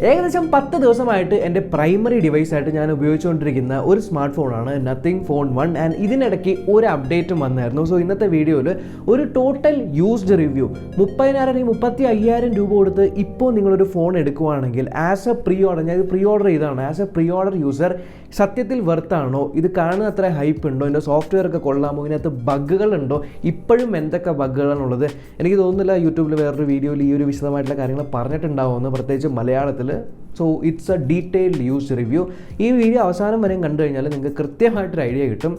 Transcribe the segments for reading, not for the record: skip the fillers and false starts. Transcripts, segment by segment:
ഏകദേശം 10 ദിവസമായിട്ട് എൻ്റെ പ്രൈമറി ഡിവൈസായിട്ട് ഞാൻ ഉപയോഗിച്ചുകൊണ്ടിരിക്കുന്ന ഒരു സ്മാർട്ട് ഫോണാണ് നത്തിങ് ഫോൺ 1 ആൻഡ് ഇതിനിടയ്ക്ക് ഒരു അപ്ഡേറ്റും വന്നായിരുന്നു. സോ ഇന്നത്തെ വീഡിയോയിൽ ഒരു ടോട്ടൽ യൂസ്ഡ് റിവ്യൂ 30,000-35,000 രൂപ കൊടുത്ത് ഇപ്പോൾ നിങ്ങളൊരു ഫോൺ എടുക്കുവാണെങ്കിൽ ആസ് എ പ്രീ ഓർഡർ, ഞാൻ ഇത് പ്രീ ഓർഡർ ചെയ്തതാണ്, as A pre order user സത്യത്തിൽ വെർത്താണോ, ഇത് കാണുന്ന അത്ര ഹൈപ്പ് ഉണ്ടോ, ഇതിൻ്റെ സോഫ്റ്റ്വെയർ ഒക്കെ കൊള്ളാമോ, ഇതിനകത്ത് ബഗ്ഗുകളുണ്ടോ, ഇപ്പോഴും എന്തൊക്കെ ബഗ്ഗുകളാണുള്ളത്. എനിക്ക് തോന്നുന്നില്ല യൂട്യൂബിൽ വേറൊരു വീഡിയോയിൽ ഈ ഒരു വിശദമായിട്ടുള്ള കാര്യങ്ങൾ പറഞ്ഞിട്ടുണ്ടാവുമെന്ന്, പ്രത്യേകിച്ച് മലയാളത്തിൽ. So it's A detailed used review. ഈ വീഡിയോ അവസാനം വരെയും കണ്ടു കഴിഞ്ഞാൽ നിങ്ങൾക്ക് കൃത്യമായിട്ടൊരു ഐഡിയ കിട്ടും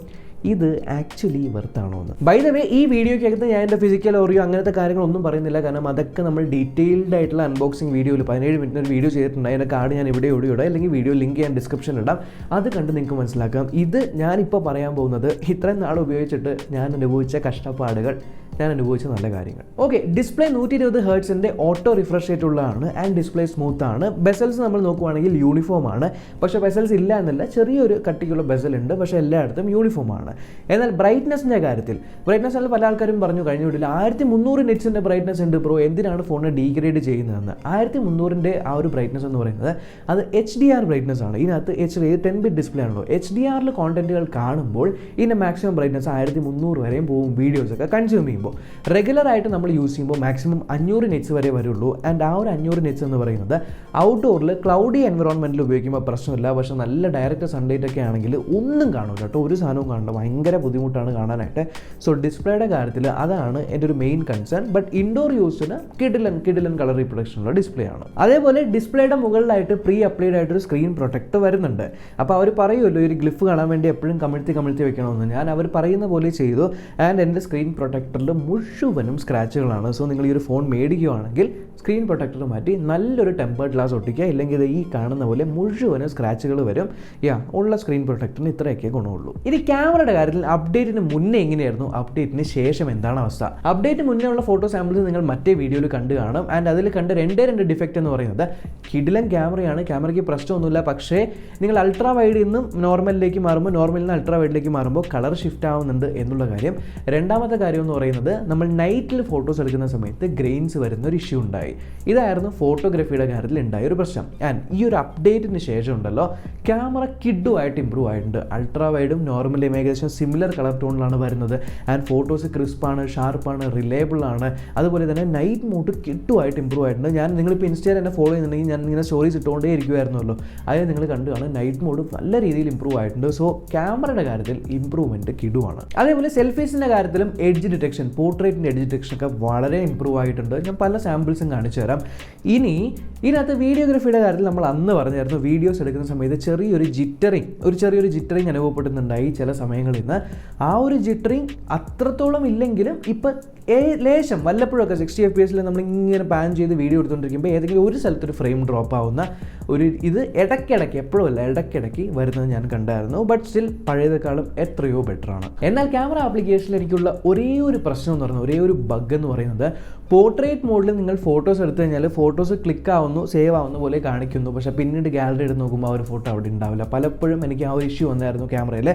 ഇത് ആക്ച്വലി വെർത്താണോ എന്ന്. ബൈ ദ വേ, ഈ വീഡിയോയ്ക്കകത്ത് ഞാൻ എൻ്റെ ഫിസിക്കൽ ഓറിയോ അങ്ങനത്തെ കാര്യങ്ങളൊന്നും പറയുന്നില്ല, കാരണം അതൊക്കെ നമ്മൾ ഡീറ്റെയിൽഡ് ആയിട്ടുള്ള അൺബോക്സിംഗ് വീഡിയോയിൽ 17 മിനിറ്റിന് ഒരു വീഡിയോ ചെയ്തിട്ടുണ്ട്. അതിൻ്റെ കാർഡ് ഞാൻ ഇവിടെ ഇടാം, അല്ലെങ്കിൽ വീഡിയോ ലിങ്ക് ഞാൻ ഡിസ്ക്രിപ്ഷനിൽ ഇടാം. അത് കണ്ട് നിങ്ങൾക്ക് മനസ്സിലാക്കാം. ഇത് ഞാനിപ്പോൾ പറയാൻ പോകുന്നത് ഇത്രയും നാൾ ഉപയോഗിച്ചിട്ട് ഞാൻ അനുഭവിച്ച കഷ്ടപ്പാടുകൾ, ഞാൻ അനുഭവിച്ച നല്ല കാര്യങ്ങൾ. ഓക്കെ, ഡിസ്പ്ലേ 120 ഹെർട്സിൻ്റെ ഓട്ടോ റിഫ്രഷ് റേറ്റ് ഉള്ളതാണ് ആൻഡ് ഡിസ്പ്ലേ സ്മൂത്ത് ആണ്. ബെസൽസ് നമ്മൾ നോക്കുവാണെങ്കിൽ യൂണിഫോം ആണ്, പക്ഷേ ബെസൽസ് ഇല്ല എന്നല്ല, ചെറിയൊരു കട്ടിക്കുള്ള ബെസൽ ഉണ്ട്, പക്ഷേ എല്ലായിടത്തും യൂണിഫോം ആണ്. എന്നാൽ ബ്രൈറ്റ്നസിൻ്റെ കാര്യത്തിൽ, ബ്രൈറ്റ്നസ് പല ആൾക്കാരും പറഞ്ഞു കഴിഞ്ഞ വീട്ടിൽ 1300 നിറ്റ്സിൻ്റെ ബ്രൈറ്റ്നസ് ഉണ്ട് ബ്രോ, എന്തിനാണ് ഫോണിനെ ഡീഗ്രേഡ് ചെയ്യുന്നതെന്ന്. 1300-ൻ്റെ ആ ഒരു ബ്രൈറ്റ്നസ് എന്ന് പറയുന്നത് അത് HDR ബ്രൈറ്റ്നസ് ആണ്. ഇതിനകത്ത് 10 ബിറ്റ് ഡിസ്പ്ലേ ആണല്ലോ. HDR കോണ്ടന്റുകൾ കാണുമ്പോൾ ഇതിൻ്റെ മാക്സിമം ബ്രൈറ്റ്നസ് 1300 വരെയും പോകും വീഡിയോസൊക്കെ കൺസ്യൂം ചെയ്യുമ്പോൾ. റെഗുലറായിട്ട് നമ്മൾ യൂസ് ചെയ്യുമ്പോൾ മാക്സിമം 500 നിറ്റ്സ് വരെ വരുള്ളൂ. ആൻഡ് ആ ഒരു 500 നിറ്റ്സ് എന്ന് പറയുന്നത് ഔട്ട്ഡോറിൽ ക്ലൗഡി എൻവറോൺമെൻറ്റിൽ ഉപയോഗിക്കുമ്പോൾ പ്രശ്നമില്ല, പക്ഷേ നല്ല ഡയറക്റ്റ് സൺലൈറ്റ് ഒക്കെ ആണെങ്കിൽ ഒന്നും കാണില്ല കേട്ടോ, ഒരു സാധനവും കാണില്ല, ഭയങ്കര ബുദ്ധിമുട്ടാണ് കാണാനായിട്ട്. സോ ഡിസ്പ്ലേയുടെ കാര്യത്തിൽ അതാണ് എൻ്റെ ഒരു മെയിൻ കൺസേൺ. ബട്ട് ഇൻഡോർ യൂസിന് കിഡിലൻ കളർ റീപ്രൊഡക്ഷനുള്ള ഡിസ്പ്ലേ ആണ്. അതേപോലെ ഡിസ്പ്ലേയുടെ മുകളിലായിട്ട് പ്രീ അപ്ലൈഡ് ആയിട്ടൊരു സ്ക്രീൻ പ്രൊട്ടക്ടർ വരുന്നുണ്ട്. അപ്പോൾ അവർ പറയുമല്ലോ ഒരു ഗ്ലിഫ് കാണാൻ വേണ്ടി എപ്പോഴും കമിഴ്ത്തി വെക്കണമെന്ന്. ഞാൻ അവർ പറയുന്ന പോലെ ചെയ്തു. ആൻഡ് എൻ്റെ സ്ക്രീൻ പ്രൊട്ടക്ടറിൽ മുഴുവനും സ്ക്രാച്ചുകളാണ്. സോ നിങ്ങൾ ഈ ഒരു ഫോൺ മേടിക്കുകയാണെങ്കിൽ സ്ക്രീൻ പ്രൊട്ടക്ടർ മാറ്റി നല്ലൊരു ടെമ്പേർഡ് ഗ്ലാസ് ഒട്ടിക്കുക, ഇല്ലെങ്കിൽ ഇത് ഈ കാണുന്ന പോലെ മുഴുവനും സ്ക്രാച്ചുകൾ വരും. ഉള്ള സ്ക്രീൻ പ്രൊട്ടക്ടറിന് ഇത്രയൊക്കെ ഗുണമുള്ളൂ. ഇനി ക്യാമറയുടെ കാര്യത്തിൽ അപ്ഡേറ്റിന് മുന്നേ എങ്ങനെയായിരുന്നു, അപ്ഡേറ്റിന് ശേഷം എന്താണ് അവസ്ഥ? അപ്ഡേറ്റ് മുന്നേ ഉള്ള ഫോട്ടോ സാമ്പിൾസ് നിങ്ങൾ മറ്റേ വീഡിയോയിൽ കണ്ടു കാണും. ആൻഡ് അതിൽ കണ്ട രണ്ട് ഡിഫക്റ്റ് എന്ന് പറയുന്നത് കിടിലൻ ക്യാമറയാണ്, ക്യാമറയ്ക്ക് പ്രശ്നമൊന്നുമില്ല, പക്ഷേ നിങ്ങൾ അൾട്രാ വൈഡിൽ നിന്നും നോർമലിലേക്ക് മാറുമ്പോൾ, നോർമലിൽ നിന്ന് അൾട്രാ വൈഡിലേക്ക് മാറുമ്പോൾ കളർ ഷിഫ്റ്റ് ആവുന്നുണ്ട് എന്നുള്ള കാര്യം. രണ്ടാമത്തെ കാര്യം എന്ന് പറയുന്നത് നമ്മൾ നൈറ്റിൽ ഫോട്ടോസ് എടുക്കുന്ന സമയത്ത് ഗ്രെയിൻസ് വരുന്ന ഒരു ഇഷ്യൂ ഉണ്ടായി. ഇതായിരുന്നു ഫോട്ടോഗ്രാഫിയുടെ കാര്യത്തിൽ ഉണ്ടായ ഒരു പ്രശ്നം. ആൻഡ് ഈ ഒരു അപ്ഡേറ്റിന് ശേഷം ഉണ്ടല്ലോ ക്യാമറ കിഡുമായിട്ട് ഇമ്പ്രൂവ് ആയിട്ടുണ്ട്. അൾട്രാ വൈഡും നോർമലിയും ഏകദേശം സിമിലർ കളർ ടോണിലാണ് വരുന്നത്. ആൻഡ് ഫോട്ടോസ് ക്രിസ്പാണ്, ഷാർപ്പാണ്, റിലയബിൾ ആണ്. അതുപോലെ തന്നെ നൈറ്റ് മോഡ് കിഡുമായിട്ട് ഇമ്പ്രൂവ് ആയിട്ടുണ്ട്. നിങ്ങളിപ്പോൾ ഇൻസ്റ്റയിൽ എന്നെ ഫോളോ ചെയ്യുന്നുണ്ടെങ്കിൽ ഞാൻ ഇങ്ങനെ സ്റ്റോറീസ് ഇട്ടുകൊണ്ടേ ഇരിക്കുമായിരുന്നല്ലോ, അത് നിങ്ങൾ കണ്ടു കാണും. നൈറ്റ് മോഡ് നല്ല രീതിയിൽ ഇമ്പ്രൂവ് ആയിട്ടുണ്ട്. സോ ക്യാമറയുടെ കാര്യത്തിൽ ഇമ്പ്രൂവ്മെൻറ്റ് കിഡുവാണ്. അതേപോലെ സെൽഫീസിൻ്റെ കാര്യത്തിലും എഡ്ജ് ഡിറ്റക്ഷൻ, പോർട്രേറ്റിൻ്റെ എഡ്ജ് ഡിറ്റക്ഷൻ ഒക്കെ വളരെ ഇമ്പ്രൂവ് ആയിട്ടുണ്ട്. ഞാൻ പല സാമ്പിൾസും കാണിച്ചു തരാം. ഇനി ഇതിനകത്ത് വീഡിയോഗ്രാഫിയുടെ കാര്യത്തിൽ നമ്മൾ അന്ന് പറഞ്ഞായിരുന്നു, വീഡിയോസ് എടുക്കുന്ന സമയത്ത് ചെറിയൊരു ജിറ്ററിങ് അനുഭവപ്പെടുന്നുണ്ടായി ചില സമയങ്ങളിൽ നിന്ന്. ആ ഒരു ജിറ്ററിങ് അത്രത്തോളം ഇല്ലെങ്കിലും ഇപ്പം ലേശം വല്ലപ്പോഴൊക്കെ 60 FPS നമ്മളിങ്ങനെ പാൻ ചെയ്ത് വീഡിയോ എടുത്തുകൊണ്ടിരിക്കുമ്പോൾ ഏതെങ്കിലും ഒരു സ്ഥലത്തൊരു ഫ്രെയിം ഡ്രോപ്പ് ആവുന്ന ഇത് ഇടയ്ക്കിടയ്ക്ക്, എപ്പോഴും ഇടയ്ക്കിടയ്ക്ക് വരുന്നത് ഞാൻ കണ്ടായിരുന്നു. ബട്ട് സ്റ്റിൽ പഴയതെക്കാളും എത്രയോ ബെറ്ററാണ്. എന്നാൽ ക്യാമറ ആപ്ലിക്കേഷനിൽ എനിക്കുള്ള ഒരേ ഒരു പ്രശ്നം എന്ന് പറയുന്നത്, ഒരേ ഒരു ബഗ് എന്ന് പറയുന്നത്, പോർട്രേറ്റ് മോഡിൽ നിങ്ങൾ ഫോട്ടോസ് എടുത്തു കഴിഞ്ഞാൽ ഫോട്ടോസ് ക്ലിക്ക് ആവുന്നു, സേവ് ആവുന്ന പോലെ കാണിക്കുന്നു, പക്ഷേ പിന്നീട് ഗാലറി എടുത്ത് നോക്കുമ്പോൾ ആ ഒരു ഫോട്ടോ അവിടെ ഉണ്ടാവില്ല. പലപ്പോഴും എനിക്ക് ആ ഒരു ഇഷ്യൂ വന്നായിരുന്നു ക്യാമറയിൽ.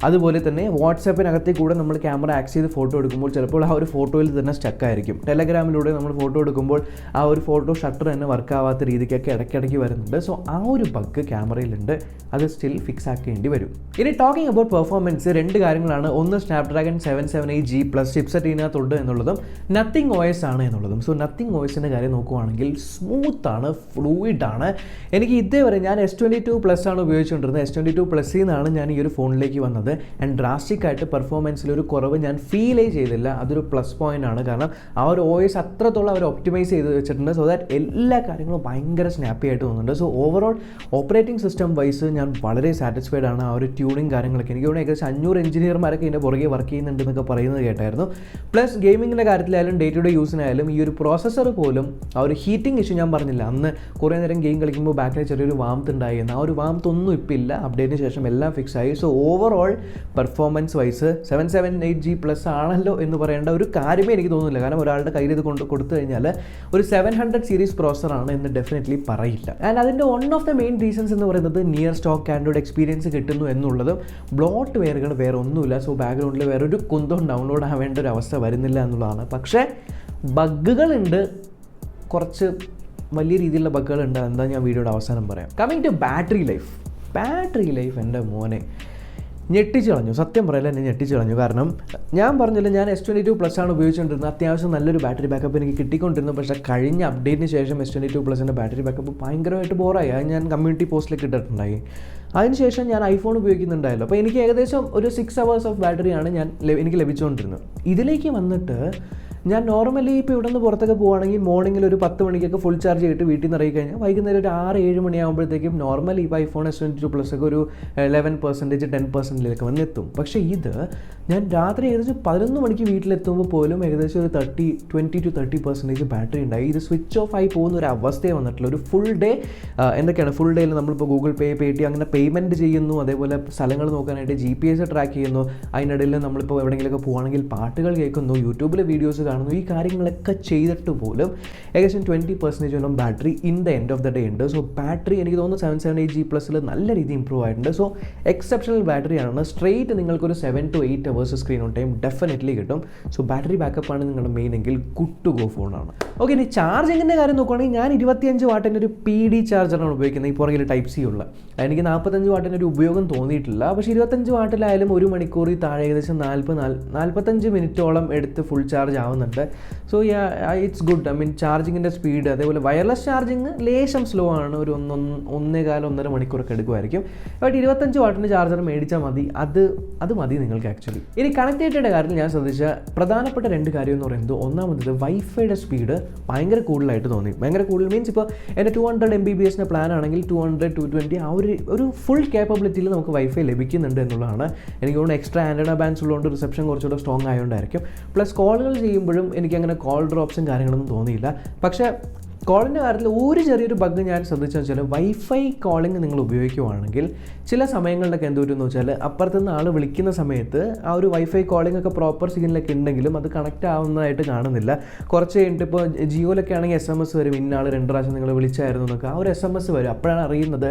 അതുപോലെ തന്നെ വാട്സാപ്പിനകത്തേ കൂടെ നമ്മൾ ക്യാമറ ആക്സ് ചെയ്ത് ഫോട്ടോ എടുക്കുമ്പോൾ ചിലപ്പോൾ ആ ഒരു ഫോട്ടോയിൽ തന്നെ സ്റ്റക്ക് ആയിരിക്കും. ടെലഗ്രാമിലൂടെ നമ്മൾ ഫോട്ടോ എടുക്കുമ്പോൾ ആ ഒരു ഫോട്ടോ ഷട്ടർ തന്നെ വർക്ക് ആവാത്ത രീതിക്കൊക്കെ ഇടയ്ക്കിടയ്ക്ക് വരുന്നുണ്ട്. സോ ആ ഒരു ബഗ് ക്യാമറയിലുണ്ട്, അത് സ്റ്റിൽ ഫിക്സ് ആക്കേണ്ടി വരും. ഇനി ടോക്കിംഗ് അബൌട്ട് പെർഫോമൻസ്, രണ്ട് കാര്യങ്ങളാണ്. ഒന്ന് സ്നാപ്ഡ്രാഗൺ 778G+ ചിപ്സെറ്റ് ഇതിനകത്തുണ്ട് എന്നുള്ളതും നത്തിങ് OS ആണ് എന്നുള്ളതും. സോ നത്തിങ് OSൻ്റെ കാര്യം നോക്കുവാണെങ്കിൽ സ്മൂത്ത് ആണ്, ഫ്ലൂയിഡ് ആണ്. എനിക്ക് ഇതേവരെ ഞാൻ S22+ ആണ് ഉപയോഗിച്ചുകൊണ്ടിരുന്നത്. S22+ നിന്നാണ് ഞാൻ ഈ ഒരു ഫോണിലേക്ക് വന്നത്. ആൻഡ് ഡ്രാസ്റ്റിക് ആയിട്ട് പെർഫോമൻസിലൊരു കുറവ് ഞാൻ ഫീലേ ചെയ്തില്ല. അതൊരു പ്ലസ് പോയിന്റ് ആണ്, കാരണം ആ ഒരു OS അത്രത്തോളം അവർ ഒപ്റ്റിമൈസ് ചെയ്ത് വെച്ചിട്ടുണ്ട്. സോ ദാറ്റ് എല്ലാ കാര്യങ്ങളും ഭയങ്കര സ്നാപ്പി ആയിട്ട് തോന്നുന്നുണ്ട്. So overall operating system vice ഞാൻ വളരെ സാറ്റിസ്ഫൈഡ് ആണ്. ആ ഒരു ട്യൂണിങ് കാര്യങ്ങളൊക്കെ എനിക്ക് തോന്നുന്നു ഏകദേശം 500 എഞ്ചിനീയർമാരൊക്കെ ഇതിൻ്റെ പുറകെ വർക്ക് ചെയ്യുന്നുണ്ടെന്നൊക്കെ പറയുന്നത് കേട്ടായിരുന്നു. പ്ലസ് ഗെയിമിങ്ങിൻ്റെ കാര്യത്തിലായാലും ഡേ ടു ഡേ യൂസിനായാലും ഈ ഒരു പ്രോസസ്സർ പോലും ആ ഒരു ഹീറ്റിംഗ് ഇഷ്യൂ ഞാൻ പറഞ്ഞില്ല, അന്ന് കുറേ നേരം ഗെയിം കളിക്കുമ്പോൾ ബാക്കിൽ ചെറിയൊരു വാംത്ത് ഉണ്ടായിരുന്നു. ആ ഒരു വാംത്ത് ഒന്നും ഇപ്പോൾ ഇല്ല. അപ്ഡേറ്റിന് ശേഷം എല്ലാം ഫിക്സ് ആയി. So overall performance wise 778G+ ആണല്ലോ എന്ന് പറയേണ്ട ഒരു കാര്യമേ എനിക്ക് തോന്നുന്നില്ല. കാരണം ഒരാളുടെ കയ്യിൽ ഇത് കൊടുത്തു കഴിഞ്ഞാൽ ഒരു 700 സീരീസ് പ്രോസറാണ് എന്ന് ഡെഫിനറ്റ്ലി പറയില്ല. ആൻഡ് അതിൻ്റെ one of the main reasons എന്ന് പറയുന്നത് നിയർ സ്റ്റോക്ക് ആൻഡ്രോയിഡ് എക്സ്പീരിയൻസ് കിട്ടുന്നു എന്നുള്ളതും ബ്ലോട്ട് വെയറുകൾ വേറെ ഒന്നുമില്ല. സോ ബാക്ക്ഗ്രൗണ്ടിൽ വേറൊരു കുന്തം 1 ഡൗൺലോഡ് ആവേണ്ട ഒരു അവസ്ഥ വരുന്നില്ല എന്നുള്ളതാണ്. പക്ഷേ ബഗ്ഗുകളുണ്ട്, കുറച്ച് വലിയ രീതിയിലുള്ള ബഗ്ഗുകളുണ്ട്. എന്താ ഞാൻ വീഡിയോയുടെ അവസാനം പറയാം. കമ്മിങ് ടു ബാറ്ററി ലൈഫ് എൻ്റെ മോനെ ഞെട്ടിച്ച് കളഞ്ഞു. സത്യം പറയല്ല, എന്നെ ഞെട്ടിച്ച് കളഞ്ഞു. കാരണം ഞാൻ പറഞ്ഞില്ല, ഞാൻ S22+ ആണ് ഉപയോഗിച്ചുകൊണ്ടിരുന്നത്. അത്യാവശ്യം നല്ലൊരു ബാറ്ററി ബാക്കപ്പ് എനിക്ക് കിട്ടിക്കൊണ്ടിരുന്നു. പക്ഷേ കഴിഞ്ഞ അപ്ഡേറ്റിന് ശേഷം S22+ൻ്റെ ബാറ്ററി ബാക്കപ്പ് ഭയങ്കരമായിട്ട് ബോറായി. അത് ഞാൻ കമ്മ്യൂണിറ്റി പോസ്റ്റിലേക്ക് ഇട്ടിട്ടുണ്ടായി. അതിനുശേഷം ഞാൻ ഐഫോൺ ഉപയോഗിക്കുന്നുണ്ടായല്ലോ. അപ്പോൾ എനിക്ക് ഏകദേശം ഒരു 6 hours ഓഫ് ബാറ്ററിയാണ് എനിക്ക് ലഭിച്ചുകൊണ്ടിരുന്നത്. ഇതിലേക്ക് വന്നിട്ട് ഞാൻ നോർമലി ഇപ്പോൾ ഇവിടെ നിന്ന് പുറത്തൊക്കെ പോകുകയാണെങ്കിൽ മോർണിംഗിൽ ഒരു 10 മണിക്കൊക്കെ ഫുൾ ചാർജ് ചെയ്തിട്ട് വീട്ടിൽ നിന്ന് ഇറങ്ങി കഴിഞ്ഞാൽ വൈകുന്നേരം ഒരു 6-7 മണിയാകുമ്പോഴത്തേക്കും നോർമലി ഇപ്പോൾ ഐഫോൺ S22+ ഒക്കെ ഒരു 11%, 10%ലേക്ക് വന്നെത്തും. പക്ഷേ ഇത് ഞാൻ രാത്രി ഏകദേശം 11 മണിക്ക് വീട്ടിലെത്തുമ്പോൾ പോലും ഏകദേശം ഒരു 20-30% ബാറ്ററി ഉണ്ടായി. ഇത് സ്വിച്ച് ഓഫ് ആയി പോകുന്ന ഒരു അവസ്ഥയെ വന്നിട്ടില്ല. ഒരു ഫുൾ ഡേ എന്തൊക്കെയാണ്, ഫുൾ ഡേയിൽ നമ്മളിപ്പോൾ ഗൂഗിൾ പേ, പേടിഎം അങ്ങനെ പേയ്മെൻറ്റ് ചെയ്യുന്നു, അതേപോലെ സ്ഥലങ്ങൾ നോക്കാനായിട്ട് GPS ട്രാക്ക് ചെയ്യുന്നു, അതിനിടയിൽ നമ്മളിപ്പോൾ എവിടെയെങ്കിലുമൊക്കെ പോകുകയാണെങ്കിൽ പാട്ടുകൾ കേൾക്കുന്നു, യൂട്യൂബിലെ വീഡിയോസ് കാണുന്നു. ഈ കാര്യങ്ങളൊക്കെ ചെയ്തിട്ട് പോലും ഏകദേശം 20% battery in the end of the day ഉണ്ട്. സോ ബാറ്ററി എനിക്ക് തോന്നുന്നു 778G+ നല്ല രീതിയിൽ ഇമ്പ്രൂവ് ആയിട്ടുണ്ട്. സോ എക്സെപ്ഷണൽ ബാറ്ററിയാണ്. സ്ട്രെയിറ്റ് നിങ്ങൾക്കൊരു 7 to 8 hours screen on time definitely കിട്ടും. സോ ബാറ്ററി ബാക്കപ്പാണ് നിങ്ങളുടെ മെയിൻ എങ്കിൽ ഗുഡ് ടു ഗോ ഫോണാണ്. ഓക്കെ, ഇനി ചാർജിങ്ങിൻ്റെ കാര്യം നോക്കുകയാണെങ്കിൽ ഞാൻ 25 വാട്ടിൻ്റെ ഒരു PD ചാർജറാണ് ഉപയോഗിക്കുന്നത്. ഈ പുറകിൽ Type-C ഉള്ള. എനിക്ക് 45 വാട്ടിൻ്റെ ഒരു ഉപയോഗം തോന്നിയിട്ടില്ല. പക്ഷേ 25 വാട്ടിലായാലും 1 മണിക്കൂറിൽ താഴെ ഏകദേശം 40-45 മിനിറ്റോളം എടുത്ത് ഫുൾ ചാർജ് ആവുന്നുണ്ട്. So it's good. I mean ചാർജിങ്ങിൻ്റെ സ്പീഡ്, അതേപോലെ വയർലെസ് ചാർജിങ് ലേശം സ്ലോ ആണ്. ഒരു 1.25-1.5 മണിക്കൂറൊക്കെ എടുക്കുമായിരിക്കും. ബട്ട് 25 വാട്ടിൻ്റെ ചാർജർ മേടിച്ചാൽ മതി. അത് മതി നിങ്ങൾക്ക് ആക്ച്വലി. ഇനി കണക്ടിവിറ്റിയുടെ കാര്യത്തിൽ ഞാൻ ശ്രദ്ധിച്ച പ്രധാനപ്പെട്ട 2 കാര്യം എന്ന് പറയുന്നത്, ഒന്നാമത് വൈഫൈയുടെ സ്പീഡ് ഭയങ്കര കൂടുതലായിട്ട് തോന്നി. ഭയങ്കര കൂടുതൽ മീൻസ് ഇപ്പോൾ എൻ്റെ 200 MBPS പ്ലാൻ ആണെങ്കിൽ 200-220 ആ ഒരു ഫുൾ കേപ്പബിലിറ്റിയിൽ നമുക്ക് വൈഫൈ ലഭിക്കുന്നുണ്ട് എന്നുള്ളതാണ്. എനിക്ക് തോന്നുന്നു എക്സ്ട്രാ ആൻറ്റന ബാൻഡ്സ് ഉള്ളതുകൊണ്ട് റിസപ്ഷൻ കുറച്ചുകൂടെ സ്ട്രോങ് ആയതുകൊണ്ടായിരിക്കും. പ്ലസ് കോളുകൾ ചെയ്യുമ്പോഴും എനിക്കങ്ങനെ കോൾ ഡ്രോപ്സും കാര്യങ്ങളൊന്നും തോന്നിയില്ല. പക്ഷേ കോളിൻ്റെ കാര്യത്തിൽ ഒരു ചെറിയൊരു ബഗ് ഞാൻ ശ്രദ്ധിച്ചെന്ന് വെച്ചാൽ, വൈഫൈ കോളിംഗ് നിങ്ങൾ ഉപയോഗിക്കുവാണെങ്കിൽ ചില സമയങ്ങളിലൊക്കെ എന്തോരെന്ന് വെച്ചാൽ അപ്പുറത്തുനിന്ന് ആൾ വിളിക്കുന്ന സമയത്ത് ആ ഒരു വൈഫൈ കോളിംഗ് ഒക്കെ പ്രോപ്പർ സിഗ്നലൊക്കെ ഉണ്ടെങ്കിലും അത് കണക്റ്റ് ആവുന്നതായിട്ട് കാണുന്നില്ല. കുറച്ച് കഴിഞ്ഞിട്ട് ഇപ്പോൾ ജിയോയിലൊക്കെ ആണെങ്കിൽ SMS വരും, ഇന്നാൾ 2 പ്രാവശ്യം നിങ്ങൾ വിളിച്ചായിരുന്നു എന്നൊക്കെ. ആ ഒരു SMS വരും. അപ്പോഴാണ് അറിയുന്നത്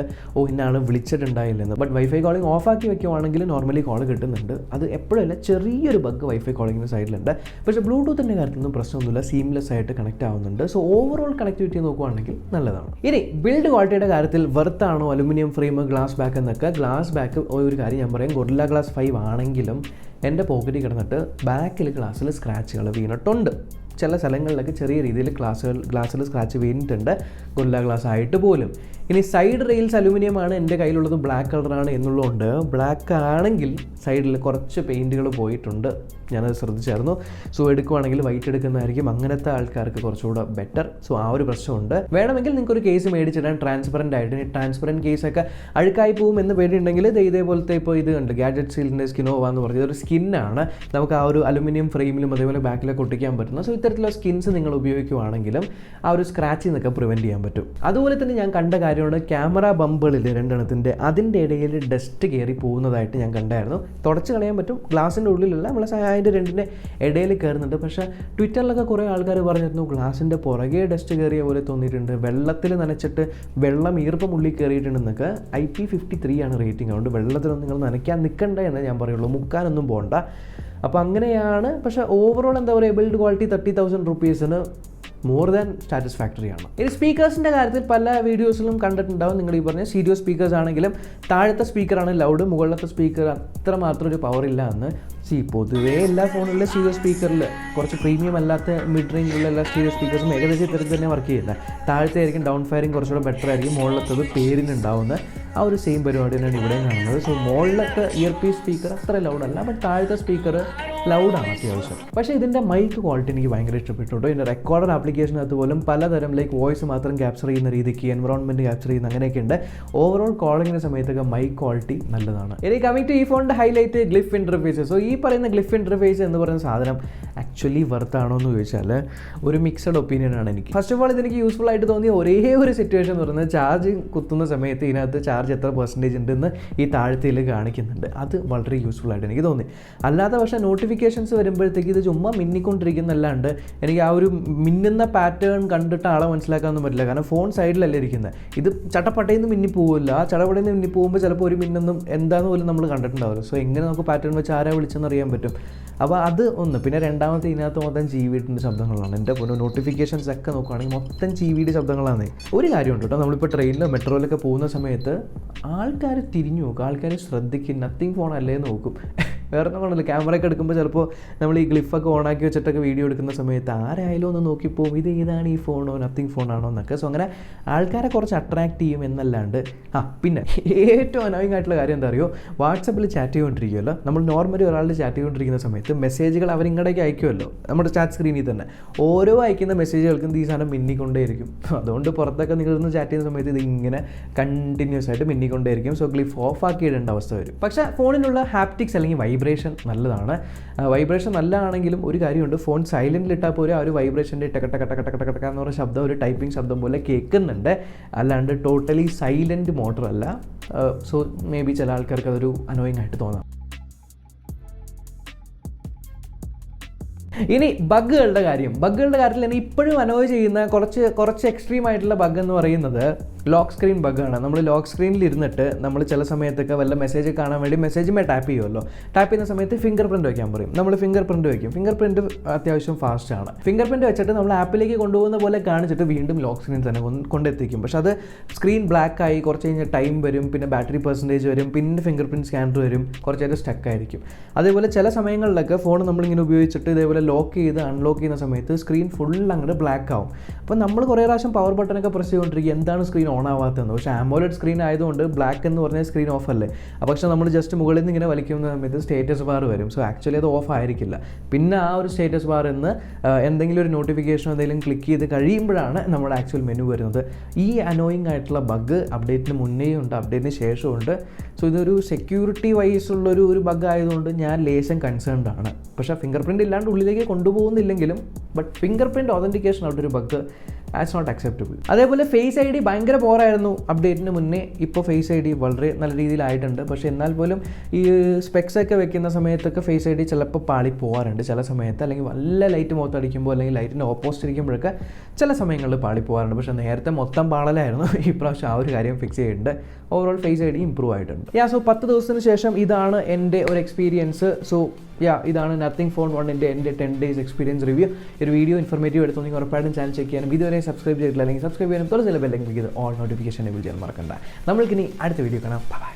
ഇന്നാൾ വിളിച്ചിട്ടുണ്ടായില്ലെന്ന്. ബട്ട് വൈഫൈ കോളിംഗ് ഓഫാക്കി വെക്കുവാണെങ്കിൽ നോർമലി കോൾ കിട്ടുന്നുണ്ട്. അത് എപ്പോഴല്ല, ചെറിയൊരു ബഗ് വൈഫൈ കോളിങ്ങിൻ്റെ സൈഡിലുണ്ട്. പക്ഷേ ബ്ലൂടൂത്തിൻ്റെ കാര്യത്തിലൊന്നും പ്രശ്നമൊന്നുമില്ല, സീംലെസ് ആയിട്ട് കണക്റ്റ് ആവുന്നുണ്ട്. സോ ഓവറോൾ കണക്ടിവിറ്റി നോക്കുകയാണെങ്കിൽ നല്ലതാണ്. ഇനി ബിൽഡ് ക്വാളിറ്റിയുടെ കാര്യത്തിൽ വെർത്താണോ അലുമിനിയം ഫ്രെയിം, ഗ്ലാസ് ബാക്ക് എന്നൊക്കെ. ഗ്ലാസ് ബാക്ക് ഒരു കാര്യം ഞാൻ പറയാം, ഗൊറില്ല ഗ്ലാസ് 5 ആണെങ്കിലും എൻ്റെ പോക്കറ്റിൽ കിടന്നിട്ട് ബാക്കിൽ ഗ്ലാസ്സിൽ സ്ക്രാച്ചുകൾ വീണിട്ടുണ്ട്. ചില സ്ഥലങ്ങളിലൊക്കെ ചെറിയ രീതിയിൽ ഗ്ലാസ്സിൽ സ്ക്രാച്ച് വീണിട്ടുണ്ട്, ഗൊറില്ല ഗ്ലാസ് ആയിട്ട് പോലും. ഇനി സൈഡ് റെയിൽസ് അലുമിനിയമാണ്, എൻ്റെ കയ്യിലുള്ളത് ബ്ലാക്ക് കളറാണ് എന്നുള്ളതുകൊണ്ട് ബ്ലാക്ക് ആണെങ്കിൽ സൈഡിൽ കുറച്ച് പെയിൻറ്റുകൾ പോയിട്ടുണ്ട്, ഞാനത് ശ്രദ്ധിച്ചായിരുന്നു. സോ എടുക്കുവാണെങ്കിൽ വൈറ്റ് എടുക്കുന്നതായിരിക്കും അങ്ങനത്തെ ആൾക്കാർക്ക് കുറച്ചുകൂടെ ബെറ്റർ. സോ ആ ഒരു പ്രശ്നമുണ്ട്. വേണമെങ്കിൽ നിങ്ങൾക്കൊരു കേസ് മേടിച്ചിടാൻ ട്രാൻസ്പെറൻ്റ് ആയിട്ട്. ട്രാൻസ്പെറൻറ്റ് കേസൊക്കെ അഴുക്കായി പോകും എന്ന് പേടിയുണ്ടെങ്കിൽ ഇതേപോലത്തെ ഇപ്പോൾ ഇത് കണ്ട് ഗാഡ്ജറ്റ് സീലിൻ്റെ സ്കിനോവ എന്ന് പറഞ്ഞത് ഒരു സ്കിന്നാണ്. നമുക്ക് ആ ഒരു അലുമിനിയം ഫ്രെയിമിലും അതേപോലെ ബാക്കിലൊക്കെ ഒട്ടിക്കാൻ പറ്റുന്ന. സോ ഇത്തരത്തിലുള്ള സ്കിൻസ് നിങ്ങൾ ഉപയോഗിക്കുവാണെങ്കിലും ആ ഒരു സ്ക്രാച്ചിൽ നിന്നൊക്കെ പ്രിവെൻറ്റ് ചെയ്യാൻ പറ്റും. അതുപോലെ തന്നെ ഞാൻ കണ്ട കാര്യമാണ് ക്യാമറ ബമ്പുകളിൽ 2 അതിൻ്റെ ഇടയിൽ ഡസ്റ്റ് കയറി പോകുന്നതായിട്ട് ഞാൻ കണ്ടായിരുന്നു. തുടച്ച് കളയാൻ പറ്റും, ഗ്ലാസിൻ്റെ ഉള്ളിലുള്ള നമ്മളെ അതിൻ്റെ 2 ഇടയിൽ കയറുന്നുണ്ട്. പക്ഷേ ട്വിറ്ററിലൊക്കെ കുറേ ആൾക്കാർ പറഞ്ഞിരുന്നു ഗ്ലാസിൻ്റെ പുറകെ ഡസ്റ്റ് കയറിയ പോലെ തോന്നിയിട്ടുണ്ട്, വെള്ളത്തിൽ നനച്ചിട്ട് വെള്ളം ഈർപ്പം ഉള്ളിൽ കയറിയിട്ടുണ്ടെന്നൊക്കെ. IP53 ആണ് റേറ്റിംഗ്. അതുകൊണ്ട് വെള്ളത്തിലൊന്നും നിങ്ങൾ നനയ്ക്കാൻ നിൽക്കണ്ട എന്നേ ഞാൻ പറയുള്ളൂ, മുക്കാനൊന്നും പോകണ്ട. അപ്പോൾ അങ്ങനെയാണ്. പക്ഷേ ഓവറോൾ എന്താ പറയുക, ബിൽഡ് ക്വാളിറ്റി 30,000 rupeesന് മോർ ദാൻ സാറ്റിസ്ഫാക്ടറി ആണ്. ഇനി സ്പീക്കേഴ്സിൻ്റെ കാര്യത്തിൽ പല വീഡിയോസിലും കണ്ടിട്ടുണ്ടാവും. നിങ്ങൾ ഈ പറഞ്ഞ സ്റ്റീരിയോ സ്പീക്കേഴ്സ് ആണെങ്കിലും താഴത്തെ സ്പീക്കറാണ് ലൗഡ്, മുകളിലത്തെ സ്പീക്കർ അത്രമാത്രം ഒരു പവർ ഇല്ല എന്ന്. പൊതുവേ എല്ലാ ഫോണിലെ സ്റ്റീരിയോ സ്പീക്കറിൽ കുറച്ച് പ്രീമിയം അല്ലാത്ത മിഡ് റേഞ്ചിലുള്ള എല്ലാ സ്റ്റീരിയോ സ്പീക്കേഴ്സും ഏകദേശം ഇത്തരത്തിൽ തന്നെ വർക്ക് ചെയ്യില്ല. താഴത്തെ ആയിരിക്കും ഡൗൺ ഫയറിങ് കുറച്ചുകൂടെ ബെറ്റർ ആയിരിക്കും, മുകളിലത്തത് പേരിനുണ്ടാവുന്ന ആ ഒരു സെയിം പരിപാടി തന്നെയാണ് ഇവിടെയും കാണുന്നത്. സോ മുകളിലത്തെ ഇയർ പീസ് സ്പീക്കർ അത്ര ലൗഡല്ല, ബട്ട് താഴത്തെ സ്പീക്കർ ലൗഡാണ് അത്യാവശ്യം. പക്ഷേ ഇതിൻ്റെ മൈക്ക് ക്വാളിറ്റി എനിക്ക് ഭയങ്കര ഇഷ്ടപ്പെട്ടു. ഇതിൻ്റെ റെക്കോർഡർ ആപ്ലിക്കേഷനകത്ത് പോലും പലതരം വോയിസ് മാത്രം ക്യാപ്ചർ ചെയ്യുന്ന രീതിക്ക്, എൻവറോൺമെൻറ്റ് ക്യാപ്ചർ ചെയ്യുന്ന അങ്ങനെയൊക്കെ ഉണ്ട്. ഓവറോൾ കോളിങ്ങിൻ്റെ സമയത്തൊക്കെ മൈക്ക് ക്വാളിറ്റി നല്ലതാണ്. ഇനി കമ്മിങ് ടു ഈ ഫോണിൻ്റെ ഹൈലൈറ്റ് ഗ്ലിഫ് ഇൻ്റർഫേസ്. സോ ഈ പറയുന്ന ഗ്ലിഫ് ഇൻ്റർഫേസ് എന്ന് പറയുന്ന സാധനം ആക്ച്വലി വെർത്താണോ എന്ന് ചോദിച്ചാൽ ഒരു മിക്സഡ് ഒപ്പീനിയനാണ് എനിക്ക്. ഫസ്റ്റ് ഓഫ് ഓൾ ഇതെനിക്ക് യൂസ്ഫുൾ ആയിട്ട് തോന്നിയ ഒരേ ഒരു സിറ്റുവേഷൻ എന്ന് പറയുന്നത്, ചാർജ് കുത്തുന്ന സമയത്ത് ഇതിനകത്ത് ചാർജ് എത്ര % ഉണ്ടെന്ന് ഈ താഴത്തേൽ കാണിക്കുന്നുണ്ട്. അത് വളരെ യൂസ്ഫുൾ ആയിട്ട് എനിക്ക് തോന്നി. അല്ലാതെ പക്ഷേ നോട്ടിഫിക്കേഷൻ നോട്ടിഫിക്കേഷൻസ് വരുമ്പോഴത്തേക്ക് ഇത് ചുമ്മാ മിന്നിക്കൊണ്ടിരിക്കുന്നല്ലാണ്ട് എനിക്ക് ആ ഒരു മിന്നുന്ന പാറ്റേൺ കണ്ടിട്ട് ആളെ മനസ്സിലാക്കാനൊന്നും പറ്റില്ല. കാരണം ഫോൺ സൈഡിലല്ലേ ഇരിക്കുന്നത്. ഇത് ചട്ടപ്പട്ടയിൽ മിന്നി പോവില്ല. ആ ചടപടയിൽ നിന്ന് മിന്നി പോകുമ്പോൾ ചിലപ്പോൾ ഒരു മിന്നൊന്നും എന്താണെന്ന് പോലും നമ്മൾ കണ്ടിട്ടുണ്ടാവില്ല. സോ എങ്ങനെ നമുക്ക് പാറ്റേൺ വെച്ച് ആരാ വിളിച്ചെന്ന് അറിയാൻ പറ്റും. അപ്പോൾ അത് ഒന്ന്. പിന്നെ രണ്ടാമത്തെ ഇതിനകത്ത് മൊത്തം ജീവിയുടെ ശബ്ദങ്ങളാണ്. എൻ്റെ നോട്ടിഫിക്കേഷൻസ് ഒക്കെ നോക്കുകയാണെങ്കിൽ മൊത്തം ജീവിയുടെ ശബ്ദങ്ങളാണ്. ഒരു കാര്യമുണ്ട് കേട്ടോ, നമ്മളിപ്പോൾ ട്രെയിനിലോ മെട്രോയിലൊക്കെ പോകുന്ന സമയത്ത് ആൾക്കാർ തിരിഞ്ഞു നോക്കും, ആൾക്കാർ ശ്രദ്ധിക്കും, നത്തിങ് ഫോൺ അല്ലേന്ന് നോക്കും. വേറെ ഒന്നും കൊണ്ടല്ലോ, ക്യാമറയൊക്കെ എടുക്കുമ്പോൾ ചിലപ്പോൾ നമ്മൾ ഈ ഗ്ലിഫൊക്കെ ഓണാക്കി വെച്ചിട്ടൊക്കെ വീഡിയോ എടുക്കുന്ന സമയത്ത് ആരായാലും ഒന്ന് നോക്കിപ്പോവും ഇത് ഏതാണ്, ഈ ഫോണോ നത്തിങ് ഫോണാണോ എന്നൊക്കെ. സോ അങ്ങനെ ആൾക്കാരെ കുറച്ച് അട്രാക്ട് ചെയ്യും എന്നല്ലാണ്ട്. പിന്നെ ഏറ്റവും അനോയിങ് ആയിട്ടുള്ള കാര്യം എന്താ അറിയോ, വാട്സപ്പിൽ ചാറ്റ് ചെയ്തുകൊണ്ടിരിക്കുമല്ലോ, നമ്മൾ നോർമലി ഒരാളുടെ ചാറ്റ് ചെയ്തുകൊണ്ടിരിക്കുന്ന സമയത്ത് മെസ്സേജുകൾ അവരിങ്ങടേക്ക് അയക്കുമല്ലോ നമ്മുടെ ചാറ്റ് സ്ക്രീനിൽ തന്നെ. ഓരോ അയക്കുന്ന മെസ്സേജുകൾക്കും ഈ സാധനം മിന്നിക്കൊണ്ടേയിരിക്കും. അതുകൊണ്ട് പുറത്തൊക്കെ നിങ്ങളിന്ന് ചാറ്റ് ചെയ്യുന്ന സമയത്ത് ഇത് ഇങ്ങനെ കണ്ടിന്യൂസ് ആയിട്ട് മിന്നിക്കൊണ്ടേയിരിക്കും. സോ ഗ്ലിഫ് ഓഫ് ആക്കി ഇടേണ്ട അവസ്ഥ വരും. പക്ഷേ ഫോണിനുള്ള ഹാപ്റ്റിക്സ് അല്ലെങ്കിൽ വൈബ്രേഷൻ നല്ലതാണ്. വൈബ്രേഷൻ നല്ലതാണെങ്കിലും ഒരു കാര്യമുണ്ട്, ഫോൺ സൈലൻറ്റിലിട്ടാൽ പോലും ആ ഒരു വൈബ്രേഷൻ്റെ ടക ടക ടക ടക ടക ടക എന്ന് പറയുന്ന ശബ്ദം ഒരു ടൈപ്പിംഗ് ശബ്ദം പോലെ കേൾക്കുന്നുണ്ട്. അല്ലാണ്ട് ടോട്ടലി സൈലൻറ്റ് മോട്ടർ അല്ല. സോ മേ ബി ചില ആൾക്കാർക്ക് അതൊരു അനോയിങ് ആയിട്ട് തോന്നാം. ഇനി ബഗ്ഗുകളുടെ കാര്യത്തിൽ തന്നെ ഇപ്പോഴും അനോയ് ചെയ്യുന്ന കുറച്ച് എക്സ്ട്രീം ആയിട്ടുള്ള ബഗ് എന്ന് പറയുന്നത് ലോക്ക് സ്ക്രീൻ ബഗ്ഗാണ്. നമ്മൾ ലോക്ക് സ്ക്രീനിൽ ഇരുന്നിട്ട് നമ്മൾ ചില സമയത്തൊക്കെ വല്ല മെസ്സേജ് കാണാൻ വേണ്ടി മെസ്സേജുമേ ടാപ്പ് ചെയ്യുമല്ലോ. ടാപ്പ് ചെയ്യുന്ന സമയത്ത് ഫിംഗർ പ്രിൻറ്റ് വയ്ക്കാൻ പറയും. നമ്മൾ ഫിംഗർ പ്രിൻറ്റ് വയ്ക്കും. ഫിംഗർ പ്രിൻറ്റ് അത്യാവശ്യം ഫാസ്റ്റാണ്. ഫിംഗർ പ്രിൻറ്റ് വെച്ചിട്ട് നമ്മൾ ആപ്പിലേക്ക് കൊണ്ടുപോകുന്ന പോലെ കാണിച്ചിട്ട് വീണ്ടും ലോക്ക് സ്ക്രീൻ തന്നെ കൊണ്ടെത്തിക്കും. പക്ഷെ അത് സ്ക്രീൻ ബ്ലാക്ക് ആയി കുറച്ച് കഴിഞ്ഞാൽ ടൈം വരും, പിന്നെ ബാറ്ററി പെർസെൻറ്റേജ് വരും, പിന്നെ ഫിംഗർ പ്രിൻറ്റ് സ്കാനർ വരും, കുറച്ച് നേരം സ്റ്റക്ക് ആയിരിക്കും. അതേപോലെ ചില സമയങ്ങളിലൊക്കെ ഫോൺ നമ്മളിങ്ങനെ ഉപയോഗിച്ചിട്ട് ഇതേപോലെ ലോക്ക് ചെയ്ത് അൺലോക്ക് ചെയ്യുന്ന സമയത്ത് സ്ക്രീൻ ഫുൾ അങ്ങോട്ട് ബ്ലാക്ക് ആവും. അപ്പോൾ നമ്മൾ കുറേ പ്രാവശ്യം പവർ ബട്ടണൊക്കെ പ്രസ് ചെയ്തുകൊണ്ടിരിക്കുക, എന്താണ് സ്ക്രീൻ ഓൺ ആവാത്തതെന്ന്. പക്ഷേ ആമോലെഡ് സ്ക്രീൻ ആയതുകൊണ്ട് ബ്ലാക്ക് എന്ന് പറഞ്ഞാൽ സ്ക്രീൻ ഓഫ് അല്ലേ. പക്ഷേ നമ്മൾ ജസ്റ്റ് മുകളിൽ നിന്ന് ഇങ്ങനെ വലിക്കുന്ന സമയത്ത് സ്റ്റേറ്റസ് ബാർ വരും. സോ ആക്ച്വലി അത് ഓഫ് ആയിരിക്കില്ല. പിന്നെ ആ ഒരു സ്റ്റേറ്റസ് ബാറിൽ നിന്ന് എന്തെങ്കിലും ഒരു നോട്ടിഫിക്കേഷൻ എന്തെങ്കിലും ക്ലിക്ക് ചെയ്ത് കഴിയുമ്പോഴാണ് നമ്മുടെ ആക്ച്വൽ മെനു വരുന്നത്. ഈ അനോയിങ് ആയിട്ടുള്ള ബഗ് അപ്ഡേറ്റിന് മുന്നേയും ഉണ്ട്, അപ്ഡേറ്റിന് ശേഷമുണ്ട്. സോ ഇതൊരു സെക്യൂരിറ്റി വൈസ് ഉള്ളൊരു ബഗ് ആയതുകൊണ്ട് ഞാൻ ലേശം കൺസേൺഡ് ആണ്. പക്ഷേ ഫിംഗർ പ്രിൻറ്റ് ഇല്ലാണ്ട് ഉള്ളിലേക്ക് കൊണ്ടുപോകുന്നില്ലെങ്കിലും ബട്ട് ഫിംഗർ പ്രിൻറ്റ് ഓതൻറ്റിക്കേഷൻ അവിടെ ഒരു ബഗ് ആറ്റ്സ് നോട്ട് അക്സെപ്റ്റബിൾ. അതേപോലെ ഫേസ് ഐ ഡി ഭയങ്കര പോറായിരുന്നു അപ്ഡേറ്റിന് മുന്നേ. ഇപ്പോൾ ഫേസ് ഐ ഡി വളരെ നല്ല രീതിയിലായിട്ടുണ്ട്. പക്ഷേ എന്നാൽ പോലും ഈ സ്പെക്സ് ഒക്കെ വെക്കുന്ന സമയത്തൊക്കെ ഫേസ് ഐ ഡി ചിലപ്പോൾ പാളി പോകാറുണ്ട് ചില സമയത്ത്. അല്ലെങ്കിൽ നല്ല ലൈറ്റ് മുഖത്തടിക്കുമ്പോൾ അല്ലെങ്കിൽ ലൈറ്റിൻ്റെ ഓപ്പോസിറ്റ് ഇരിക്കുമ്പോഴൊക്കെ ചില സമയങ്ങളിൽ പാളി പോകാറുണ്ട്. പക്ഷേ നേരത്തെ മൊത്തം പാളലായിരുന്നു. ഈ പ്രാവശ്യം ആ ഒരു കാര്യം ഫിക്സ് ചെയ്യുന്നുണ്ട്. Overall face I D improve ആയിട്ടുണ്ട്. സോ 10 ദിവസത്തിന് ശേഷം ഇതാണ് എൻ്റെ ഒരു എക്സ്പീരിയൻസ്. സോ ഇതാണ് നത്തിങ് ഫോൺ 1 എൻ്റെ 10 days എക്സ്പീരിയൻസ് റിവ്യൂ. ഒരു വീഡിയോ ഇൻഫോർമേറ്റീവ് എടുത്തോണ്ടെങ്കിൽ ഉറപ്പായിട്ടും ചാനൽ ചെക്ക് ചെയ്യാനും ഇതുവരെ സബ്സ്ക്രൈബ് ചെയ്തിട്ടില്ല അല്ലെങ്കിൽ സബ്സ്ക്രൈബ് ചെയ്യാനും തൊഴിൽ ചില ബെല്ലിംഗ് ക്ലിക്ക് ചെയ്ത് ഓൾ നോട്ടിഫിക്കേഷൻ എനേബിൾ ചെയ്യാൻ മറക്കണ്ട. നമ്മൾക്കിനി അടുത്ത വീഡിയോ കാണാം. ബൈ.